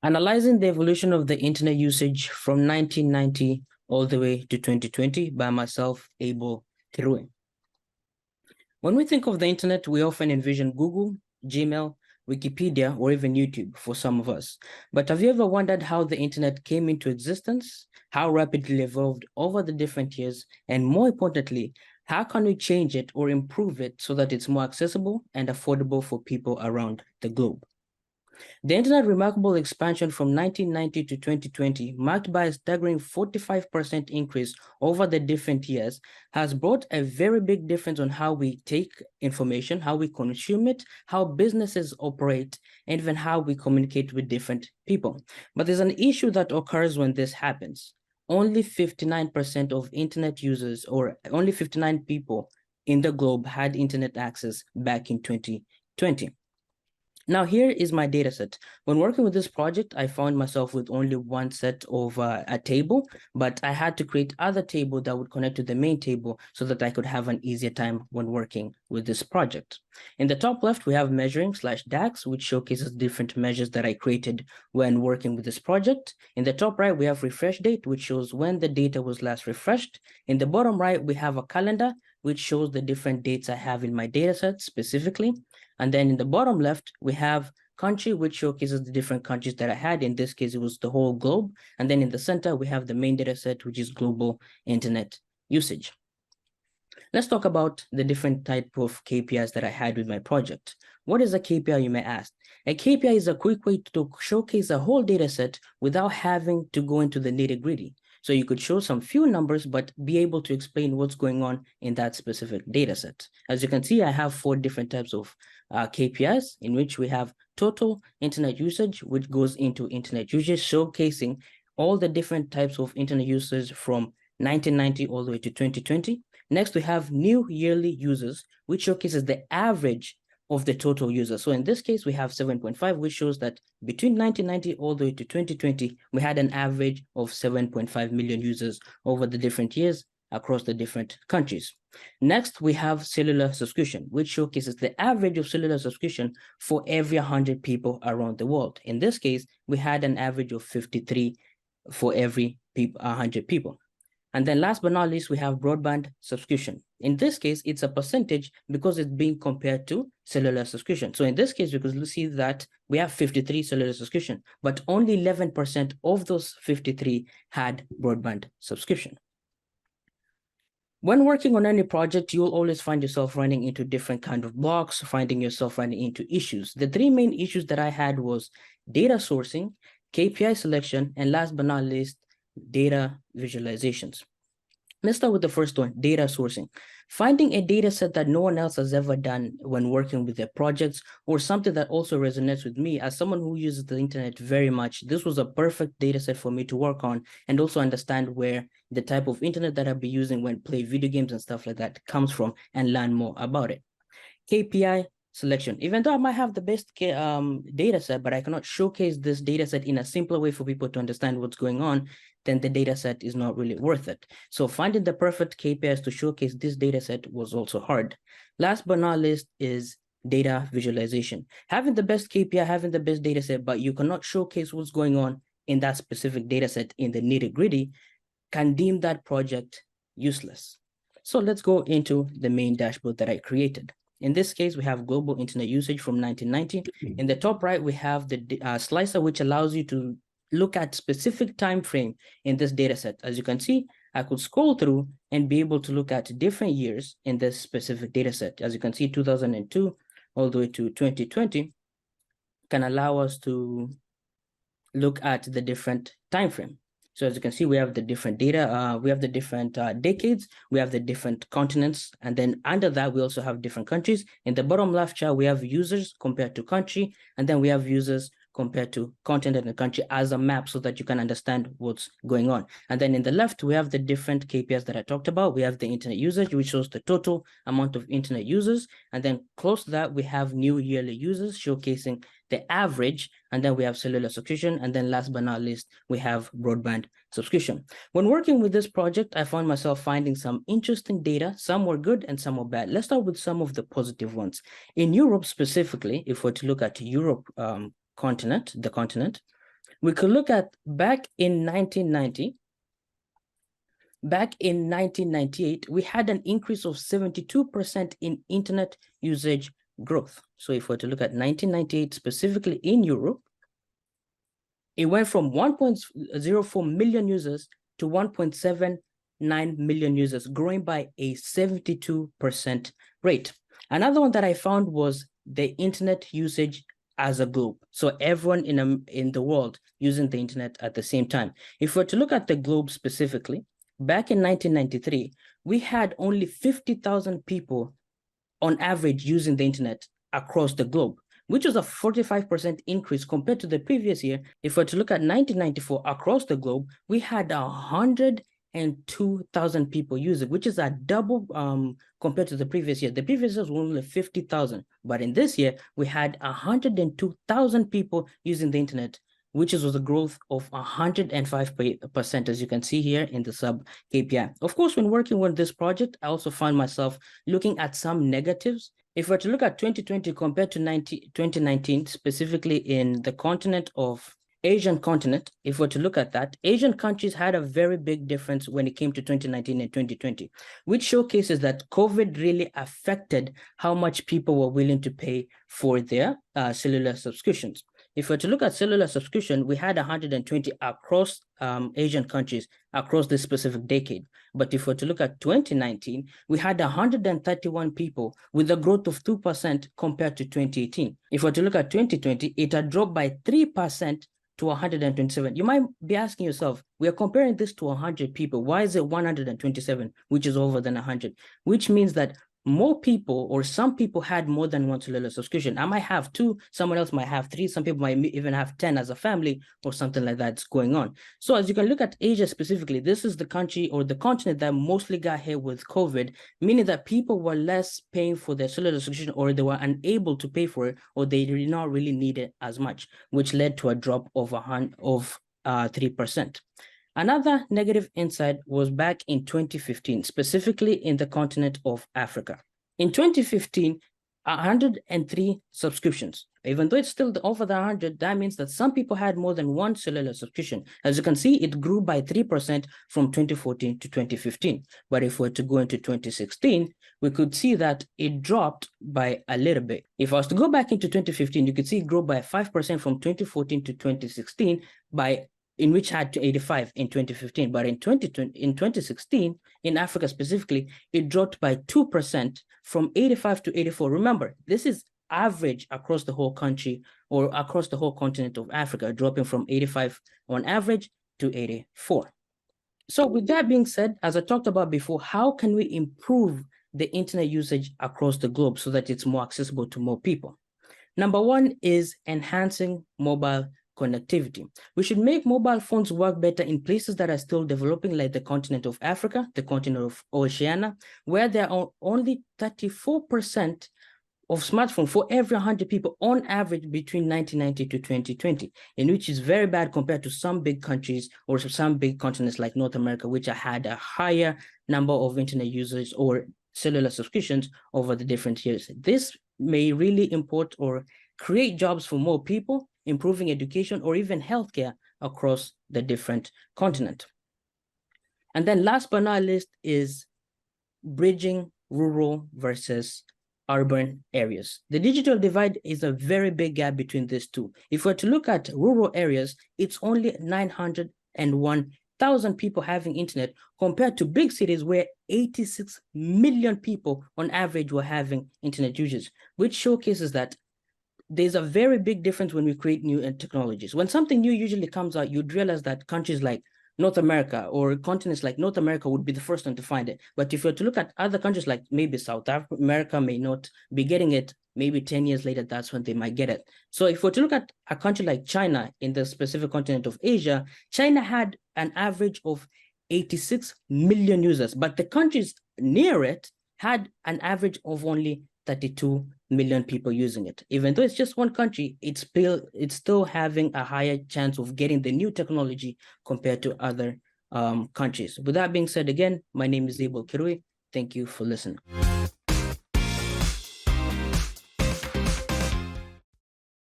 Analyzing the evolution of the internet usage from 1990 all the way to 2020 by myself, Abel Kirui. When we think of the internet, we often envision Google, Gmail, Wikipedia, or even YouTube for some of us. But have you ever wondered how the internet came into existence, how rapidly evolved over the different years, and more importantly, how can we change it or improve it so that it's more accessible and affordable for people around the globe? The internet's remarkable expansion from 1990 to 2020, marked by a staggering 45% increase over the different years, has brought a very big difference on how we take information, how we consume it, how businesses operate, and even how we communicate with different people. But there's an issue that occurs when this happens. Only 59% of internet users, or only 59 people in the globe, had internet access back in 2020. Now, here is my data set. When working with this project, I found myself with only one set of a table, but I had to create other table that would connect to the main table so that I could have an easier time when working with this project. In the top left, we have measuring/DAX, which showcases different measures that I created when working with this project. In the top right, we have refresh date, which shows when the data was last refreshed. In the bottom right, we have a calendar, which shows the different dates I have in my data set specifically. And then in the bottom left, we have country, which showcases the different countries that I had. In this case, it was the whole globe. And then in the center, we have the main data set, which is global internet usage. Let's talk about the different type of KPIs that I had with my project. What is a KPI, you may ask? A KPI is a quick way to showcase a whole data set without having to go into the nitty-gritty. So you could show some few numbers, but be able to explain what's going on in that specific data set. As you can see, I have 4 different types of KPIs, in which we have total internet usage, which goes into internet usage, showcasing all the different types of internet users from 1990 all the way to 2020. Next, we have new yearly users, which showcases the average of the total users. So in this case, we have 7.5, which shows that between 1990 all the way to 2020, we had an average of 7.5 million users over the different years across the different countries. Next, we have cellular subscription, which showcases the average of cellular subscription for every 100 people around the world. In this case, we had an average of 53 for every 100 people. And then last but not least, we have broadband subscription. In this case, it's a percentage because it's being compared to cellular subscription. So in this case, we could see that we have 53 cellular subscription, but only 11% of those 53 had broadband subscription. When working on any project, you'll always find yourself running into different kind of blocks, finding yourself running into issues. The 3 main issues that I had was data sourcing, KPI selection, and last but not least, data visualizations. Let's start with the first one, data sourcing. Finding a data set that no one else has ever done when working with their projects, or something that also resonates with me as someone who uses the internet very much. This was a perfect data set for me to work on and also understand where the type of internet that I'll be using when play video games and stuff like that comes from and learn more about it. KPI selection. Even though I might have the best data set, but I cannot showcase this data set in a simpler way for people to understand what's going on, then the data set is not really worth it. So finding the perfect KPIs to showcase this data set was also hard. Last but not least is data visualization. Having the best KPI, having the best data set, but you cannot showcase what's going on in that specific data set in the nitty-gritty can deem that project useless. So let's go into the main dashboard that I created. In this case, we have global internet usage from 1990. In the top right, we have the slicer, which allows you to look at specific time frame in this data set. As you can see, I could scroll through and be able to look at different years in this specific data set. As you can see, 2002 all the way to 2020 can allow us to look at the different time frame. So as you can see, we have the different data, we have the different decades, we have the different continents, and then under that, we also have different countries. In the bottom left chart, we have users compared to country, and then we have users compared to continent and country as a map so that you can understand what's going on. And then in the left, we have the different KPIs that I talked about. We have the internet usage, which shows the total amount of internet users. And then close to that, we have new yearly users showcasing the average, and then we have cellular subscription, and then last but not least, we have broadband subscription. When working with this project, I found myself finding some interesting data. Some were good and some were bad. Let's start with some of the positive ones. In Europe specifically, if we're to look at Europe, the continent, We could look at back in 1990. Back in 1998, we had an increase of 72% in internet usage growth. So if we're to look at 1998 specifically in Europe, it went from 1.04 million users to 1.79 million users, growing by a 72% rate. Another one that I found was the internet usage as a globe. So everyone in the world using the internet at the same time. If we're to look at the globe specifically, back in 1993, we had only 50,000 people on average using the internet across the globe, which was a 45% increase compared to the previous year. If we're to look at 1994 across the globe, we had 102,000 people use it, which is a double compared to the previous year. The previous year was only 50,000, but in this year, we had 102,000 people using the internet, which was a growth of 105%, as you can see here in the sub KPI. Of course, when working on this project, I also found myself looking at some negatives. If we're to look at 2020 compared to 2019, specifically in the continent of Asian continent, if we're to look at that, Asian countries had a very big difference when it came to 2019 and 2020, which showcases that COVID really affected how much people were willing to pay for their cellular subscriptions. If we're to look at cellular subscription, we had 120 across Asian countries across this specific decade. But if we're to look at 2019, we had 131 people with a growth of 2% compared to 2018. If we're to look at 2020, it had dropped by 3% to 127. You might be asking yourself, we are comparing this to 100 people. Why is it 127, which is over than 100? Which means that more people or some people had more than one cellular subscription. I might have 2, someone else might have 3, some people might even have 10 as a family or something like that's going on. So as you can look at Asia specifically, this is the country or the continent that mostly got hit with COVID, meaning that people were less paying for their cellular subscription, or they were unable to pay for it, or they did not really need it as much, which led to a drop of 3%. Another negative insight was back in 2015, specifically in the continent of Africa. In 2015, 103 subscriptions. Even though it's still over the 100, that means that some people had more than one cellular subscription. As you can see, it grew by 3% from 2014 to 2015. But if we're to go into 2016, we could see that it dropped by a little bit. If I was to go back into 2015, you could see it grew by 5% from 2014 to 2016 in which had to 85 in 2015. But in 2016, in Africa specifically, it dropped by 2% from 85 to 84. Remember, this is average across the whole country or across the whole continent of Africa, dropping from 85 on average to 84. So with that being said, as I talked about before, how can we improve the internet usage across the globe so that it's more accessible to more people? Number one is enhancing mobile connectivity. We should make mobile phones work better in places that are still developing, like the continent of Africa, the continent of Oceania, where there are only 34% of smartphones for every 100 people on average between 1990 to 2020, and which is very bad compared to some big countries or some big continents like North America, which had a higher number of internet users or cellular subscriptions over the different years. This may really import or create jobs for more people, improving education or even healthcare across the different continent. And then last but not least is bridging rural versus urban areas. The digital divide is a very big gap between these two. If we're to look at rural areas, it's only 901,000 people having internet compared to big cities where 86 million people on average were having internet users, which showcases that there's a very big difference when we create new technologies. When something new usually comes out, you'd realize that countries like North America or continents like North America would be the first one to find it. But if you're to look at other countries like maybe South America may not be getting it, maybe 10 years later, that's when they might get it. So if we're to look at a country like China in the specific continent of Asia, China had an average of 86 million users, but the countries near it had an average of only 32 million people using it. Even though it's just one country, it's still having a higher chance of getting the new technology compared to other countries. With that being said, again, my name is Abel Kirui. Thank you for listening.